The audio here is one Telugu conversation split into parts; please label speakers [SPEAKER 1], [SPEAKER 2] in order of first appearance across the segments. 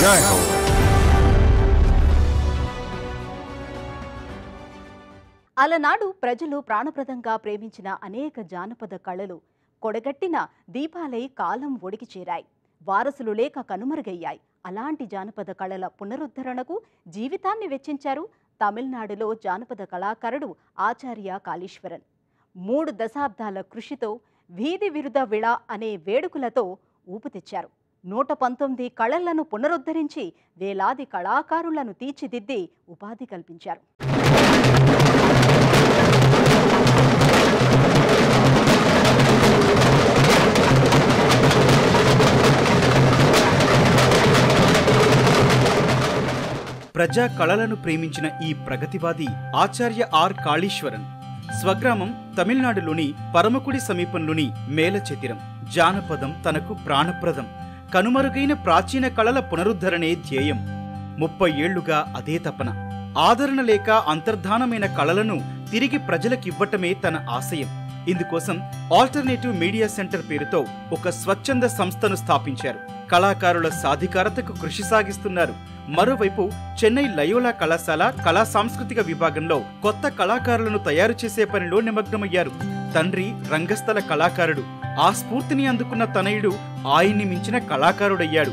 [SPEAKER 1] జై హో.
[SPEAKER 2] అలనాడు ప్రజలు ప్రాణప్రదంగా ప్రేమించిన అనేక జానపద కళలు కొడగట్టిన దీపాలై కాలం ఒడికి చేరాయి. వారసులు లేక కనుమరుగయ్యాయి. అలాంటి జానపద కళల పునరుద్ధరణకు జీవితాన్ని వెచ్చించారు తమిళనాడులో జానపద కళాకారుడు ఆచార్య కాళీశ్వరన్. 3 దశాబ్దాల కృషితో వీధి విరుద విళ అనే వేడుకలతో ఊపు తెచ్చారు. 119 కళలను పునరుద్ధరించి వేలాది కళాకారులను తీర్చిదిద్ది ఉపాధి కల్పించారు.
[SPEAKER 3] ప్రజా కళలను ప్రేమించిన ఈ ప్రగతివాది ఆచార్య ఆర్ కాళీశ్వరన్ స్వగ్రామం తమిళనాడులోని పరమకుడి సమీపంలోని మేలచెతిరం. జానపదం తనకు ప్రాణప్రదం. కనుమరుగైన ప్రాచీన కళల పునరుద్ధరణే ధ్యేయం. 30 ఏళ్లుగా అదే తపన. ఆదరణ లేక అంతర్ధానమైన కళలను తిరిగి ప్రజలకివ్వటమే తన ఆశయం. ఇందుకోసం ఆల్టర్నేటివ్ మీడియా సెంటర్ పేరుతో ఒక స్వచ్ఛంద సంస్థను స్థాపించారు. కళాకారుల సాధికారతకు కృషి సాగిస్తున్నారు. మరోవైపు చెన్నై లయోలా కళాశాల కళా సాంస్కృతిక విభాగంలో కొత్త కళాకారులను తయారు చేసే పనిలో నిమగ్నమయ్యారు. తండ్రి రంగస్థల కళాకారుడు. ఆ స్ఫూర్తిని అందుకున్న తనయుడు ఆయన్ని మించిన కళాకారుడయ్యాడు.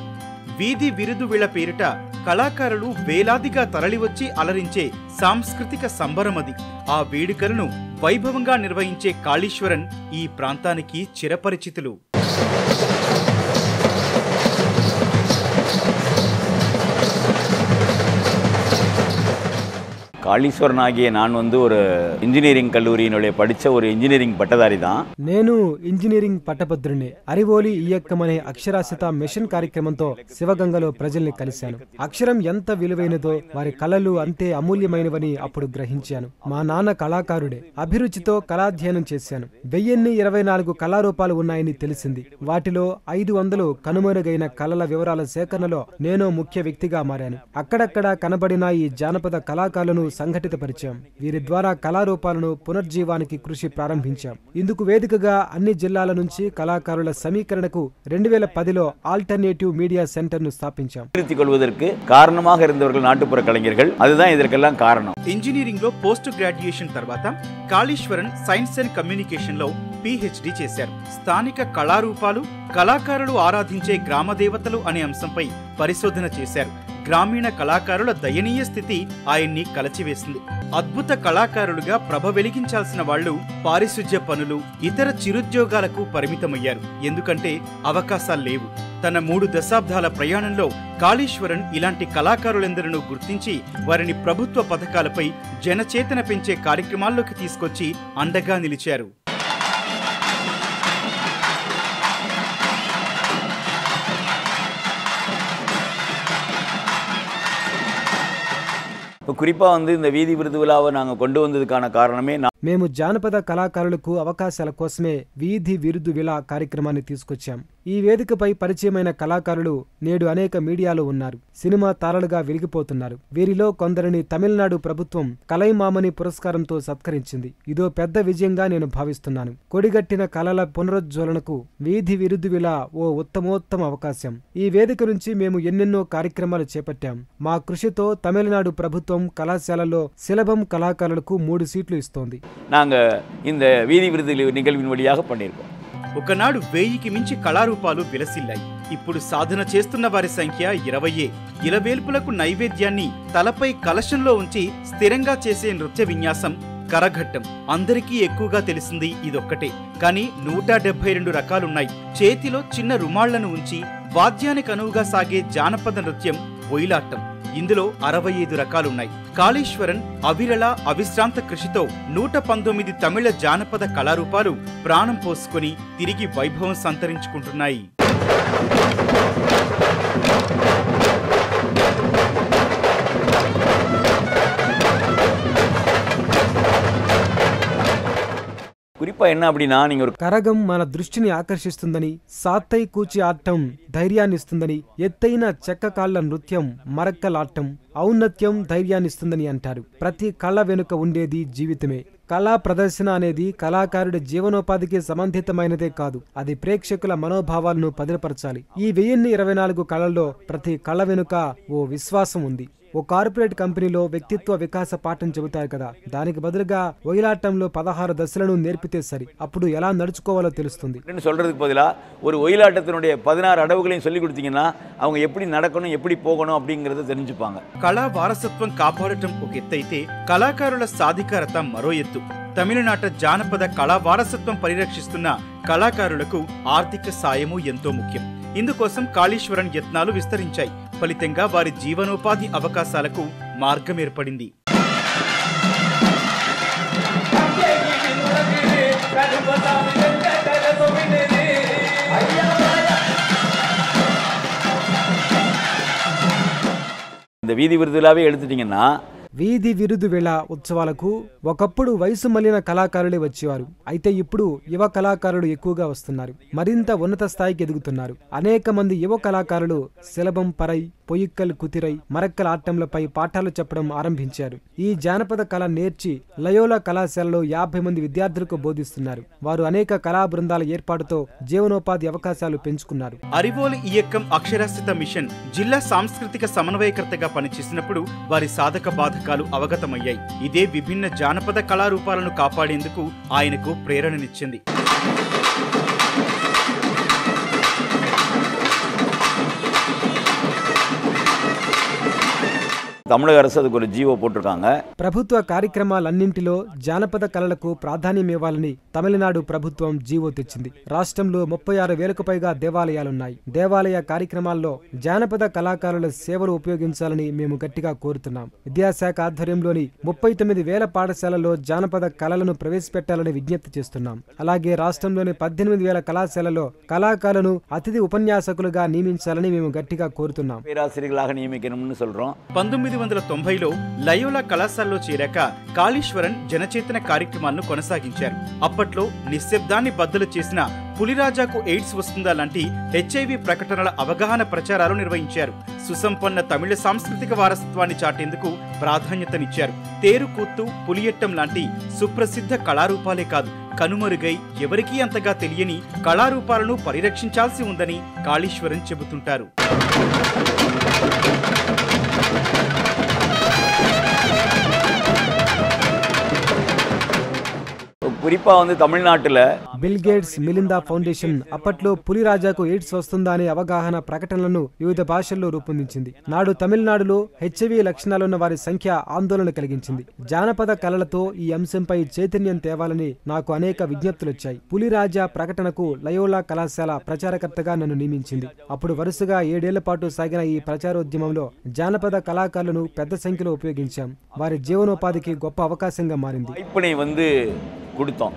[SPEAKER 3] వీధి విరుదు విళ పేరిట కళాకారులు వేలాదిగా తరలివచ్చి అలరించే సాంస్కృతిక సంబరమది. ఆ వేడుకలను వైభవంగా నిర్వహించే కాళీశ్వరన్ ఈ ప్రాంతానికి చిరపరిచితులు.
[SPEAKER 4] காளீஸ்வரன் ஆகிய நான் ஒரு ఇంజనీరింగ్ కల్లూరిలో படிச்ச ஒரு ఇంజనీరింగ్ పట్టదారి தான்.
[SPEAKER 5] నేను ఇంజనీరింగ్ పట్టభద్రుని. అరివోలి ఇయ్యక్కమనే అక్షరాస్యత మిషన్ కార్యక్రమంతో శివగంగలో ప్రజల్ని కలిశాను. అక్షరం ఎంత విలువైనదో వారి కళలు అంతే అమూల్యమైనవని అప్పుడు గ్రహించాను. మా నాన్న కళాకారుడే. అభిరుచితో కళాధ్యయనం చేశాను. 1024 కళారూపాలు ఉన్నాయని తెలిసింది. వాటిలో 500 కనుమరుగైన కళల వివరాల సేకరణలో నేను ముఖ్య వ్యక్తిగా మారాను. అక్కడక్కడ కనబడిన ఈ జానపద కళాకారులను సంఘటితపరిచాం. వీరి ద్వారా కళారూపాలను పునర్జీవానికి కృషి ప్రారంభించాం. ఇందుకు వేదికగా అన్ని జిల్లాల నుంచి కళాకారుల సమీకరణకు 2010లో ఆల్టర్నేటివ్ మీడియా సెంటర్ ను స్థాపించాం.
[SPEAKER 4] కారణமாக இருந்தவர்கள் నాటుపుర కళంగர்கள். அதுதான் இதற்கெல்லாம் కారణం.
[SPEAKER 3] ఇంజనీరింగ్ లో పోస్ట్ గ్రాడ్యుయేషన్ తర్వాత కాళీశ్వరన్ సైన్స్ అండ్ కమ్యూనికేషన్ లో PhD చేశారు. స్థానిక కళారూపాలు, కళాకారులు ఆరాధించే గ్రామ దేవతలు అనే అంశంపై పరిశోధన చేశారు. గ్రామీణ కళాకారుల దయనీయ స్థితి ఆయన్ని కలచివేసింది. అద్భుత కళాకారులుగా ప్రభ వెలిగించాల్సిన వాళ్లు పారిశుధ్య పనులు, ఇతర చిరుద్యోగాలకు పరిమితమయ్యారు. ఎందుకంటే అవకాశాలు లేవు. తన 3 దశాబ్దాల ప్రయాణంలో కాళీశ్వరన్ ఇలాంటి కళాకారులెందరూ గుర్తించి వారిని ప్రభుత్వ పథకాలపై జనచేతన పెంచే కార్యక్రమాల్లోకి తీసుకొచ్చి అండగా నిలిచారు.
[SPEAKER 4] குறிப்பா இந்த வீதி விருது விழாவை நாங்க கொண்டு வந்ததுக்கான காரணமே
[SPEAKER 5] మేము జానపద కళాకారులకు అవకాశాల కోసమే వీధి విరుదు విళా కార్యక్రమాన్ని తీసుకొచ్చాం. ఈ వేదికపై పరిచయమైన కళాకారులు నేడు అనేక మీడియాలో ఉన్నారు. సినిమా తారలుగా వెలిగిపోతున్నారు. వీరిలో కొందరిని తమిళనాడు ప్రభుత్వం కలైమామణి పురస్కారంతో సత్కరించింది. ఇదో పెద్ద విజయంగా నేను భావిస్తున్నాను. కొడిగట్టిన కళల పునరుజ్వలనకు వీధి విరుదు విళా ఓ ఉత్తమోత్తమ అవకాశం. ఈ వేదిక నుంచి మేము ఎన్నెన్నో కార్యక్రమాలు చేపట్టాం. మా కృషితో తమిళనాడు ప్రభుత్వం కళాశాలలో సిలబం కళాకారులకు 3 సీట్లు ఇస్తోంది.
[SPEAKER 4] நாங்க இந்த வீதி விருது நிகழ்வின் வழியாக பண்ணியிருக்கோம்.
[SPEAKER 3] ఒకనాడు 1000కి మించి కళారూపాలు విలసిల్లాయి. ఇప్పుడు సాధన చేస్తున్న వారి సంఖ్య 20. ఇలవేల్పులకు నైవేద్యాన్ని తలపై కలశంలో ఉంచి స్థిరంగా చేసే నృత్య విన్యాసం కరఘట్టం. అందరికీ ఎక్కువగా తెలిసింది ఇదొక్కటే. కానీ 172 రకాలున్నాయి. చేతిలో చిన్న రుమాళ్లను ఉంచి వాద్యానికి అనువుగా సాగే జానపద నృత్యం ఒయిలాటం. ఇందులో 65 రకాలున్నాయి. కాళీశ్వరన్ అవిరళ అవిశ్రాంత కృషితో 119 తమిళ జానపద కళారూపాలు ప్రాణం పోసుకొని తిరిగి వైభవం సంతరించుకుంటున్నాయి.
[SPEAKER 4] குறிப்பா என்ன அப்படின்னா நீங்க ஒரு
[SPEAKER 5] కరగం మన దృష్టిని ఆకర్షిస్తుందని, సాత్తై కూచి ఆడటం ధైర్యాన్నిస్తుందని, ఎత్తైన చెక్క కాళ్ల నృత్యం మరక్కలాటం ఔన్నత్యం ధైర్యాన్నిస్తుందని అంటారు. ప్రతి కళ వెనుక ఉండేది జీవితమే. కళా ప్రదర్శన అనేది కళాకారుడి జీవనోపాధికి సంబంధితమైనదే కాదు, అది ప్రేక్షకుల మనోభావాలను పదిలపరచాలి. ఈ 1024 కళల్లో ప్రతి కళ వెనుక ఓ విశ్వాసం ఉంది. ఓ కార్పొరేట్ కంపెనీలో వ్యక్తిత్వ వికాస పాఠం చెబుతారు కదా, దానికి బదులుగా ఒయిలాటంలో 16 దశలను నేర్పితే సరి, అప్పుడు ఎలా నడుచుకోవాలో తెలుస్తుంది.
[SPEAKER 4] சொல்றதுக்கு பதிலா ஒரு ஒயிலாட்டத்தினுடைய 16 அடவுகளையும் சொல்லி கொடுத்தீங்கன்னா அவங்க எப்படி நடக்கணும் எப்படி போகணும் அப்படிங்கறத தெரிஞ்சுப்பாங்க.
[SPEAKER 3] కళా వారసత్వం కాపాడటం ఒక ఎత్తైతే కళాకారుల సాధికారత మరో ఎత్తు. తమిళనాట జానపద కళా వారసత్వం పరిరక్షిస్తున్న కళాకారులకు ఆర్థిక సాయము ఎంతో ముఖ్యం. ఇందుకోసం కాళీశ్వరన్ యత్నాలు విస్తరించాయి. ఫలితంగా వారి జీవనోపాధి అవకాశాలకు మార్గం ఏర్పడింది.
[SPEAKER 4] இந்த வீதி விருதுலாவே எடுத்துட்டீங்கன்னா
[SPEAKER 5] వీధి విరుదు వేళ ఉత్సవాలకు ఒకప్పుడు వయసు మళ్లిన కళాకారులే వచ్చేవారు. అయితే ఇప్పుడు యువ కళాకారులు ఎక్కువగా వస్తున్నారు, మరింత ఉన్నత స్థాయికి ఎదుగుతున్నారు. అనేక మంది యువ కళాకారులు శలభం, పరై, పొయ్యిక్కల్, కుతిరై, మరక్కల ఆటంలపై పాఠాలు చెప్పడం ఆరంభించారు. ఈ జానపద కళ నేర్చి లయోలా కళాశాలలో 50 మంది విద్యార్థులకు బోధిస్తున్నారు. వారు అనేక కళా బృందాల ఏర్పాటుతో జీవనోపాధి అవకాశాలు పెంచుకున్నారు.
[SPEAKER 3] అరివోలి ఇయక్కం అక్షరాస్యత మిషన్ జిల్లా సాంస్కృతిక సమన్వయకర్తగా పనిచేసినప్పుడు వారి సాధక బాధకాలు అవగతమయ్యాయి. ఇదే విభిన్న జానపద కళారూపాలను కాపాడేందుకు ఆయనకు ప్రేరణనిచ్చింది.
[SPEAKER 4] தமிழக அரசு அதுக்கு ஒரு ஜீவோ போட்டிருக்காங்க.
[SPEAKER 5] ప్రభుత్వ కార్యక్రమాలన్నింటిలో జానపద కళలకు ప్రాధాన్యం ఇవ్వాలని తమిళనాడు ప్రభుత్వం జీవో తెచ్చింది. రాష్ట్రంలో 36,000కు పైగా దేవాలయాలున్నాయి. దేవాలయ కార్యక్రమాల్లో జానపద కళాకారుల సేవలు ఉపయోగించాలని మేము గట్టిగా కోరుతున్నాం. విద్యాశాఖ ఆధ్వర్యంలోని 39,000 పాఠశాలల్లో జానపద కళలను ప్రవేశపెట్టాలని విజ్ఞప్తి చేస్తున్నాం. అలాగే రాష్ట్రంలోని 18,000 కళాశాలలో కళాకారులను అతిథి ఉపన్యాసకులుగా నియమించాలని మేము గట్టిగా కోరుతున్నాం.
[SPEAKER 4] పేరాసిరియர்களாக నియమించనుம்னு சொல்றோம்.
[SPEAKER 3] 1990లో లయోలా కళాశాలలో చేరాక కాళీశ్వరన్ జనచేతన కార్యక్రమాలను కొనసాగించారు. అప్పట్లో నిశ్శబ్దాన్ని బద్దలు చేసిన పులిరాజాకు ఎయిడ్స్ వస్తుందా లాంటి HIV ప్రకటనల అవగాహన ప్రచారాలు నిర్వహించారు. సుసంపన్న తమిళ సాంస్కృతిక వారసత్వాన్ని చాటేందుకు ప్రాధాన్యతనిచ్చారు. తేరుకూత్తు, పులియట్టం లాంటి సుప్రసిద్ధ కళారూపాలే కాదు, కనుమరుగై ఎవరికీ అంతగా తెలియని కళారూపాలను పరిరక్షించాల్సి ఉందని కాళీశ్వరన్ చెబుతుంటారు.
[SPEAKER 4] குறிப்பா தமிழ்நாட்டுல
[SPEAKER 5] బిల్ గేట్స్ మిలిందా ఫౌండేషన్ అప్పట్లో పులిరాజాకు ఎయిడ్స్ వస్తుందా అనే అవగాహన ప్రకటనలను వివిధ భాషల్లో రూపొందించింది. నాడు తమిళనాడులో HIV లక్షణాలున్న వారి సంఖ్య ఆందోళన కలిగించింది. జానపద కళలతో ఈ అంశంపై చైతన్యం తేవాలని నాకు అనేక విజ్ఞప్తులొచ్చాయి. పులిరాజా ప్రకటనకు లయోలా కళాశాల ప్రచారకర్తగా నన్ను నియమించింది. అప్పుడు వరుసగా 7 ఏళ్ల పాటు సాగిన ఈ ప్రచారోద్యమంలో జానపద కళాకారులను పెద్ద సంఖ్యలో ఉపయోగించాం. వారి జీవనోపాధికి గొప్ప అవకాశంగా మారింది.
[SPEAKER 4] கொடுத்தோம்.